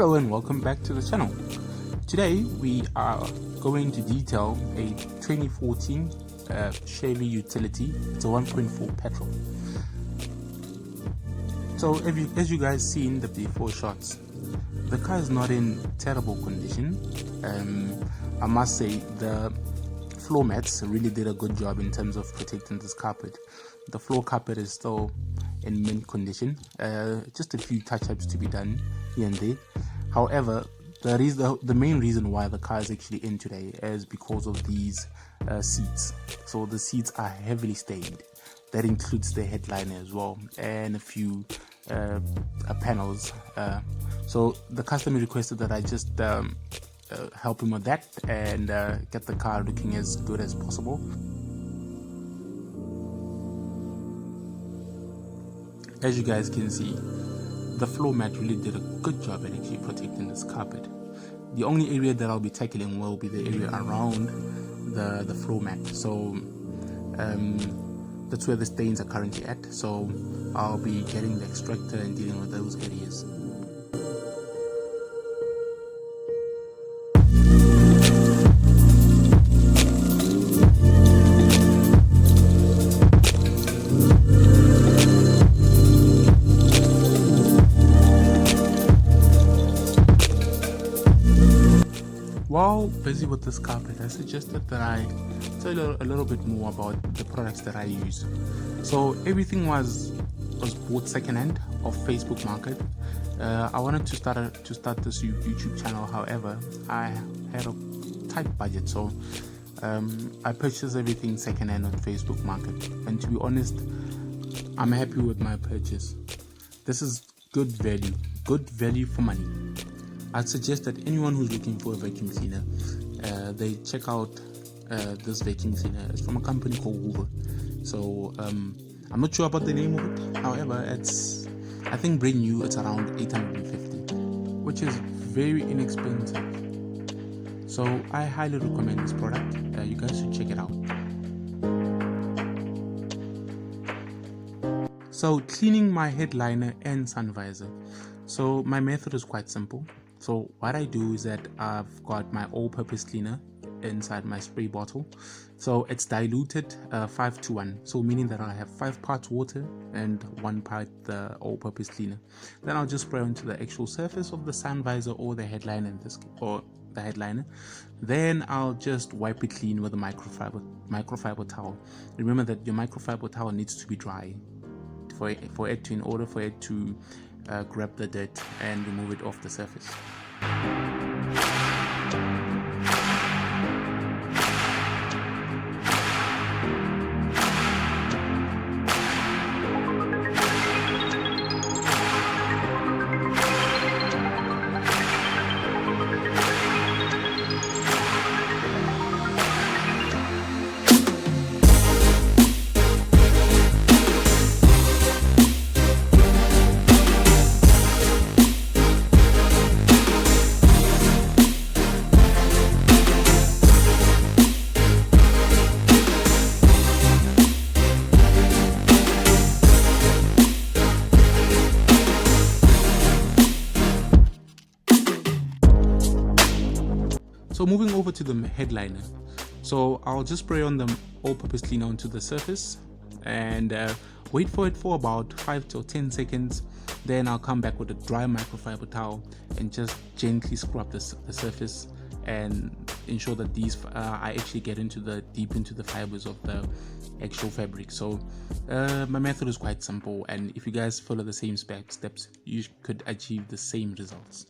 Hello and welcome back to the channel. Today we are going to detail a 2014 Chevy Utility. It's a 1.4 petrol. So as you guys seen the before shots, the car is not in terrible condition. I must say the floor mats really did a good job in terms of protecting this carpet. The floor carpet is still in mint condition, just a few touch-ups to be done here and there. However, the main reason why the car is actually in today is because of these seats. So the seats are heavily stained. That includes the headliner as well and a few panels. So the customer requested that I just help him with that and get the car looking as good as possible. As you guys can see, the floor mat really did a good job at actually protecting this carpet. The only area that I'll be tackling will be the area around the floor mat. So that's where the stains are currently at. So I'll be getting the extractor and dealing with those areas. While busy with this carpet, I suggested that I tell you a little bit more about the products that I use. So everything was bought secondhand off Facebook Market. I wanted to start this YouTube channel. However, I had a tight budget, so I purchased everything secondhand on Facebook Market. And to be honest, I'm happy with my purchase. This is good value for money. I'd suggest that anyone who's looking for a vacuum cleaner, they check out this vacuum cleaner. It's from a company called Hoover. So I'm not sure about the name of it. However, it's, I think brand new, it's around 850, which is very inexpensive. So I highly recommend this product. You guys should check it out. So cleaning my headliner and sun visor. So my method is quite simple. So what I do is that I've got my all-purpose cleaner inside my spray bottle. So it's diluted 5:1. So meaning that I have 5 parts water and 1 part the all-purpose cleaner. Then I'll just spray onto the actual surface of the sun visor or the headliner or the headliner. Then I'll just wipe it clean with a microfiber towel. Remember that your microfiber towel needs to be dry in order for it to grab the dirt and remove it off the surface. So moving over to the headliner, so I'll just spray on the all-purpose cleaner onto the surface and wait for it for about 5 to 10 seconds. Then I'll come back with a dry microfiber towel and just gently scrub the surface and ensure that these I actually get deep into the fibers of the actual fabric. So my method is quite simple, and if you guys follow the same steps, you could achieve the same results.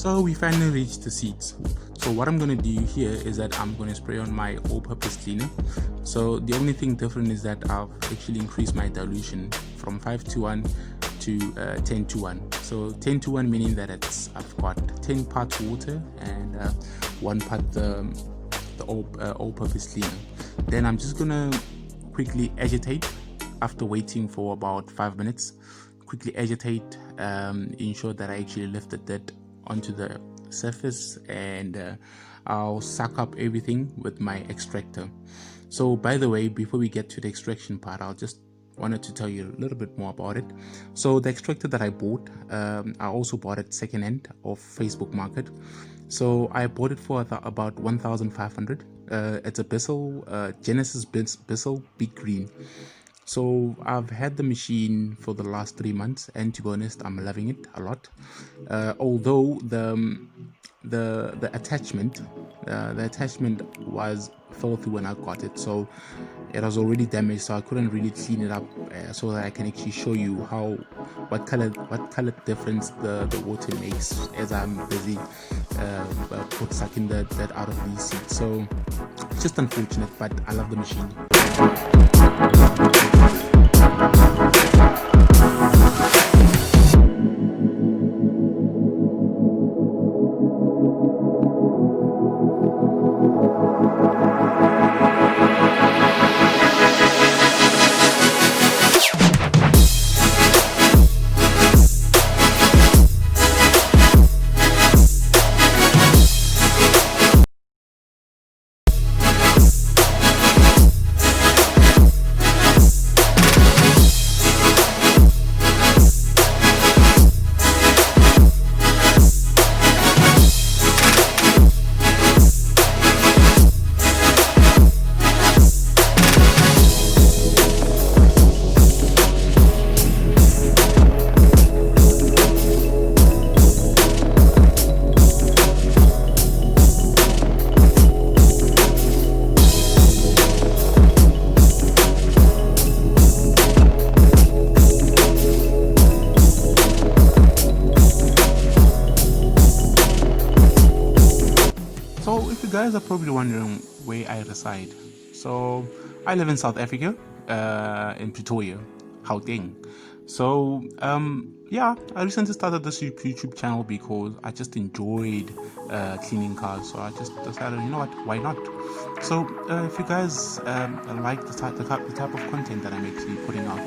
So we finally reached the seats. So what I'm going to do here is that I'm going to spray on my all-purpose cleaner. So the only thing different is that I've actually increased my dilution from 5:1 to 10:1. So 10:1 meaning that I've got 10 parts water and 1 part the all-purpose cleaner. Then I'm just gonna quickly agitate after waiting for about 5 minutes. Quickly agitate, ensure that I actually lift the dirt onto the surface, and I'll suck up everything with my extractor. So by the way, before we get to the extraction part, I just wanted to tell you a little bit more about it. So the extractor that I bought, I also bought it second-hand off Facebook Market. So I bought it for about 1,500. It's a Bissell, Genesis Bissell Big Green. So I've had the machine for the last 3 months, and to be honest, I'm loving it a lot. Although the attachment was filthy when I got it, so it was already damaged, so I couldn't really clean it up so that I can actually show you what color difference the water makes as I'm busy sucking that out of these seats. So it's just unfortunate, but I love the machine. So if you guys are probably wondering where I reside, so I live in South Africa, in Pretoria, Gauteng. So yeah, I recently started this YouTube channel because I just enjoyed cleaning cars, so I just decided, you know what, why not? So if you guys like the type of content that I'm actually putting out,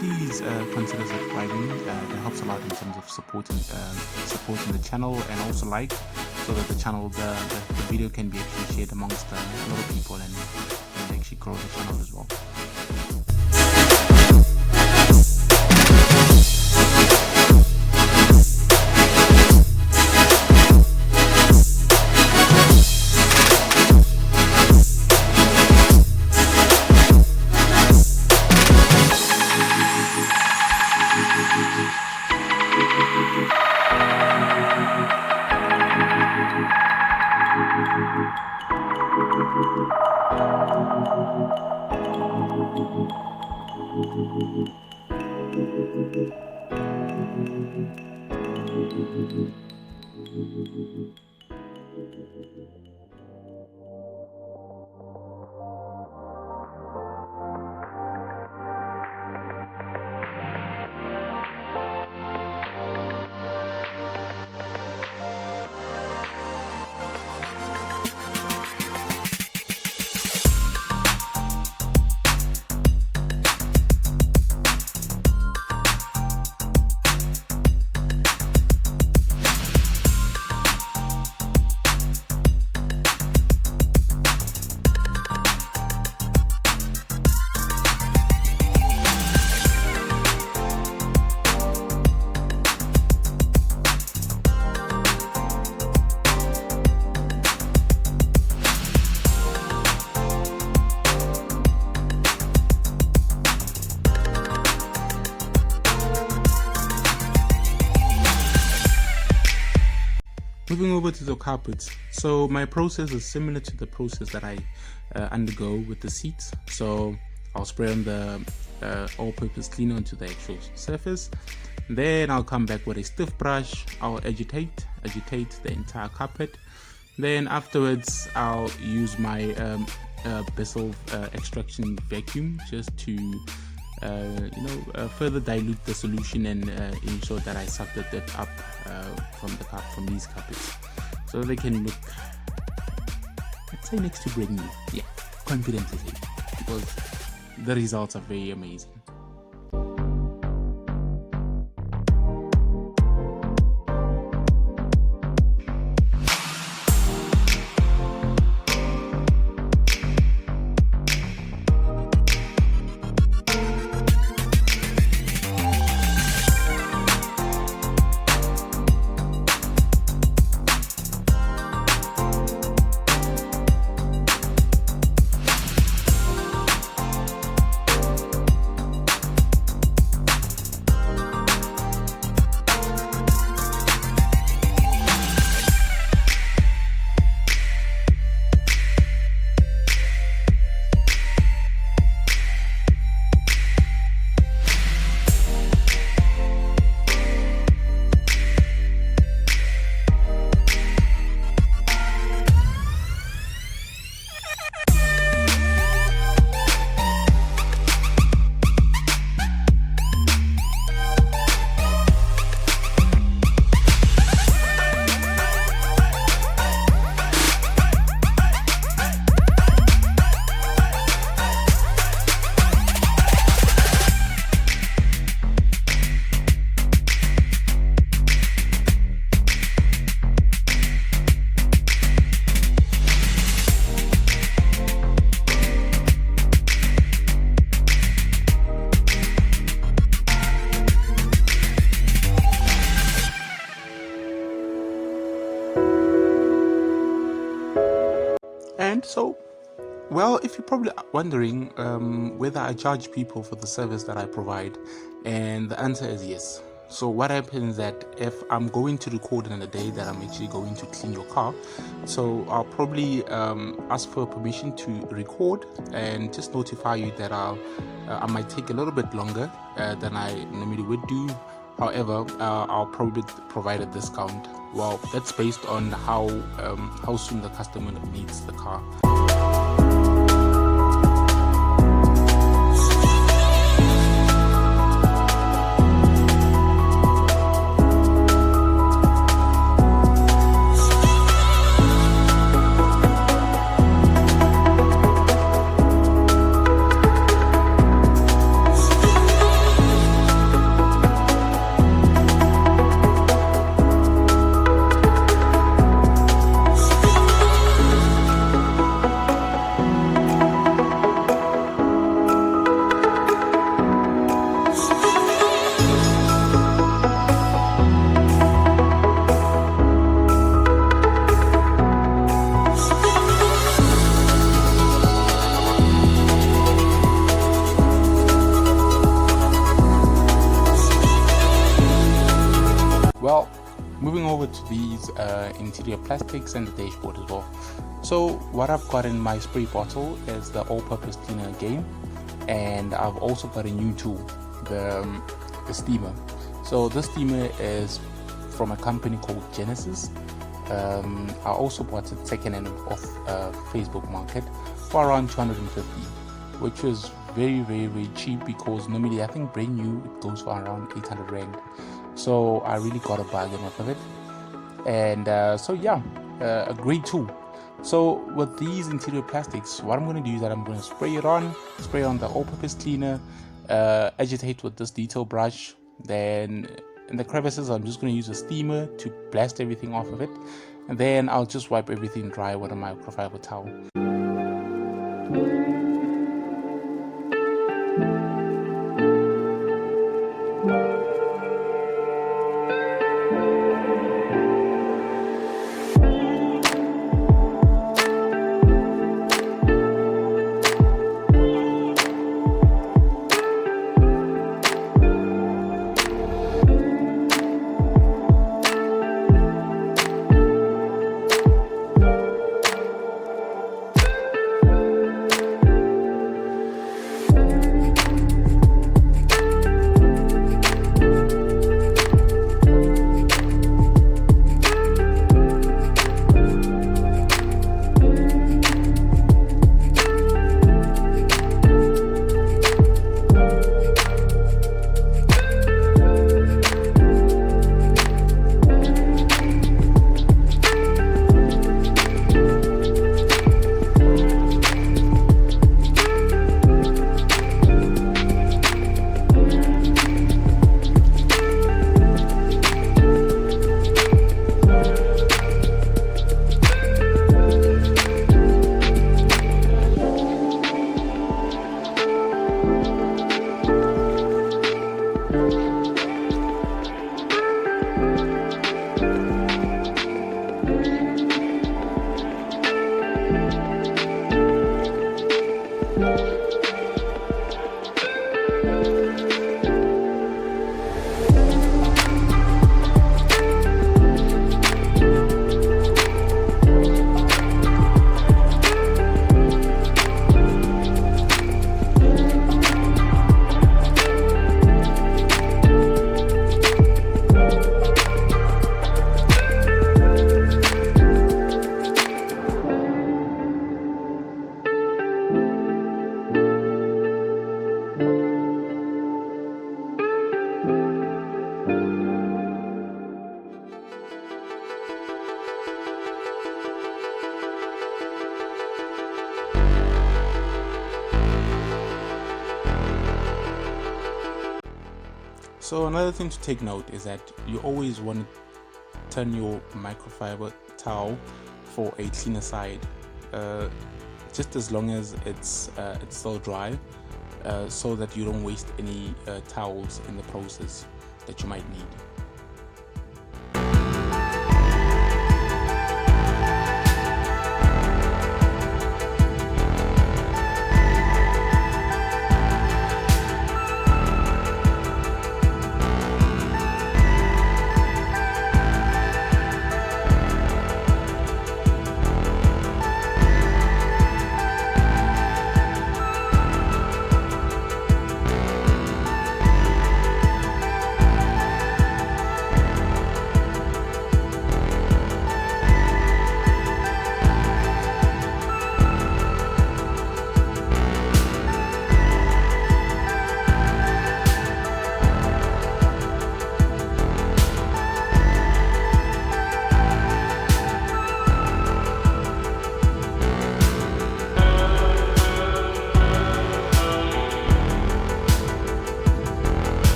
please consider subscribing. That helps a lot in terms of supporting the channel, and also like, so that the video can be actually shared amongst a lot of people and actually grow the channel as well. Moving over to the carpets, so my process is similar to the process that I undergo with the seats. So I'll spray on the all-purpose cleaner onto the actual surface, Then I'll come back with a stiff brush. I'll agitate the entire carpet. Then afterwards I'll use my bezel extraction vacuum just to further dilute the solution and ensure that I suck the dirt up from these carpets, so they can look, I'd say, next to brand new. Yeah, confidently say, because the results are very amazing. And so, well, if you're probably wondering whether I charge people for the service that I provide, and the answer is yes. So what happens is that if I'm going to record in a day that I'm actually going to clean your car, so I'll probably ask for permission to record and just notify you that I might take a little bit longer than I normally would do. However, I'll probably provide a discount. Well, that's based on how soon the customer needs the car. Well, moving over to these interior plastics and the dashboard as well. So what I've got in my spray bottle is the all-purpose cleaner again, and I've also got a new tool, the steamer. So this steamer is from a company called Genesis. I also bought it second-hand off Facebook Market for around 250, which was very, very, very cheap, because normally I think brand new it goes for around 800 rand. So I really got a bargain off of it, and so yeah, a great tool. So with these interior plastics, what I'm going to do is that I'm going to spray on the all-purpose cleaner, agitate with this detail brush. Then in the crevices, I'm just going to use a steamer to blast everything off of it, and then I'll just wipe everything dry with a microfiber towel. So another thing to take note is that you always want to turn your microfiber towel for a cleaner side, just as long as it's still dry, so that you don't waste any towels in the process that you might need.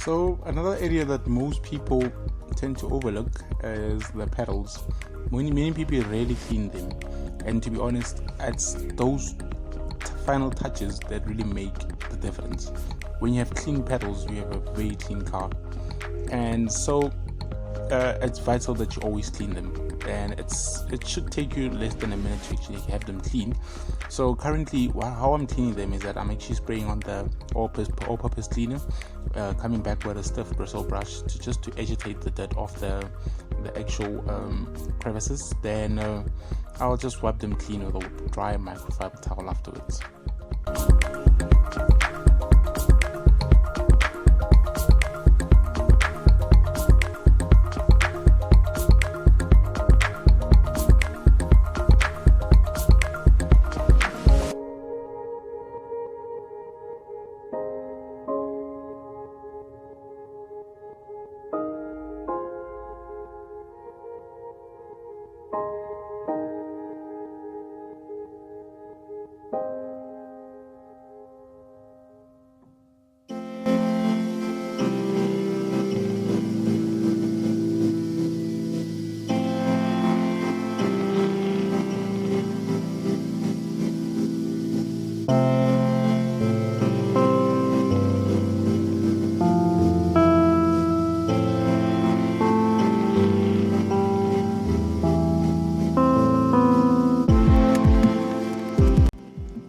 So another area that most people tend to overlook is the pedals. Many people rarely clean them, and to be honest, it's those final touches that really make the difference. When you have clean pedals, you have a very clean car, and so it's vital that you always clean them. And it should take you less than a minute to actually have them clean. So currently, how I'm cleaning them is that I'm actually spraying on the all-purpose cleaner, coming back with a stiff bristle brush to agitate the dirt off the actual crevices. Then I'll just wipe them clean with a dry microfiber towel afterwards.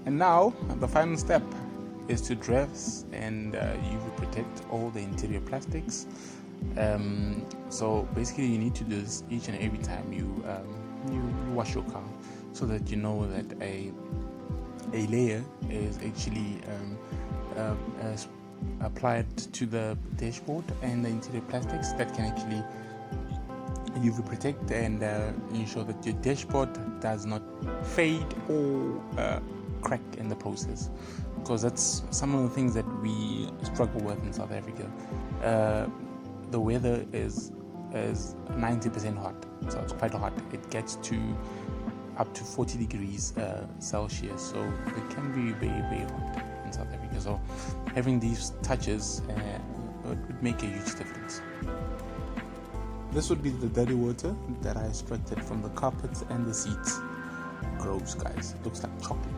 Now the final step is to dress and UV protect all the interior plastics. So basically you need to do this each and every time you wash your car, so that you know that a layer is actually apply it to the dashboard and the interior plastics that can actually UV protect and ensure that your dashboard does not fade or crack in the process, because that's some of the things that we struggle with in South Africa. The weather is 90% hot, so it's quite hot. It gets to up to 40 degrees Celsius, so it can be very, very hot in South Africa. So having these touches would make a huge difference. This would be the dirty water that I extracted from the carpets and the seats. Gross, guys. It looks like chocolate.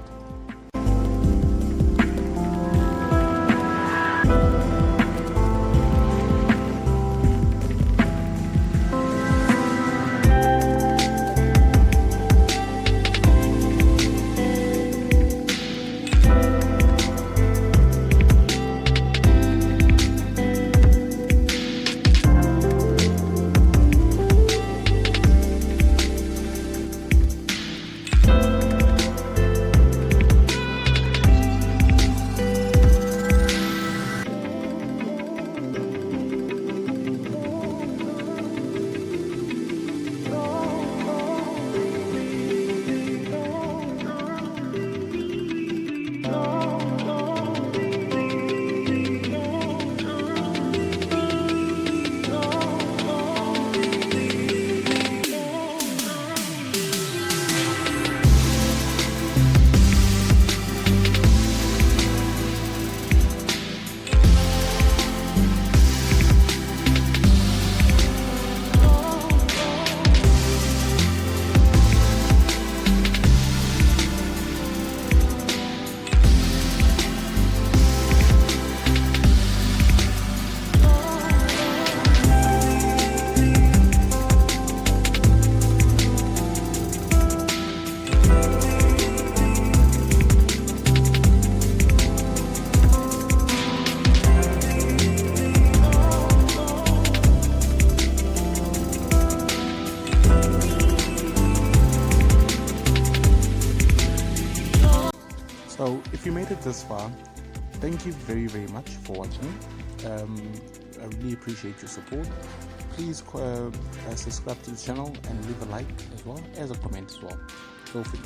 So if you made it this far, thank you very, very much for watching. I really appreciate your support. Please subscribe to the channel and leave a like as well as a comment as well. Feel free.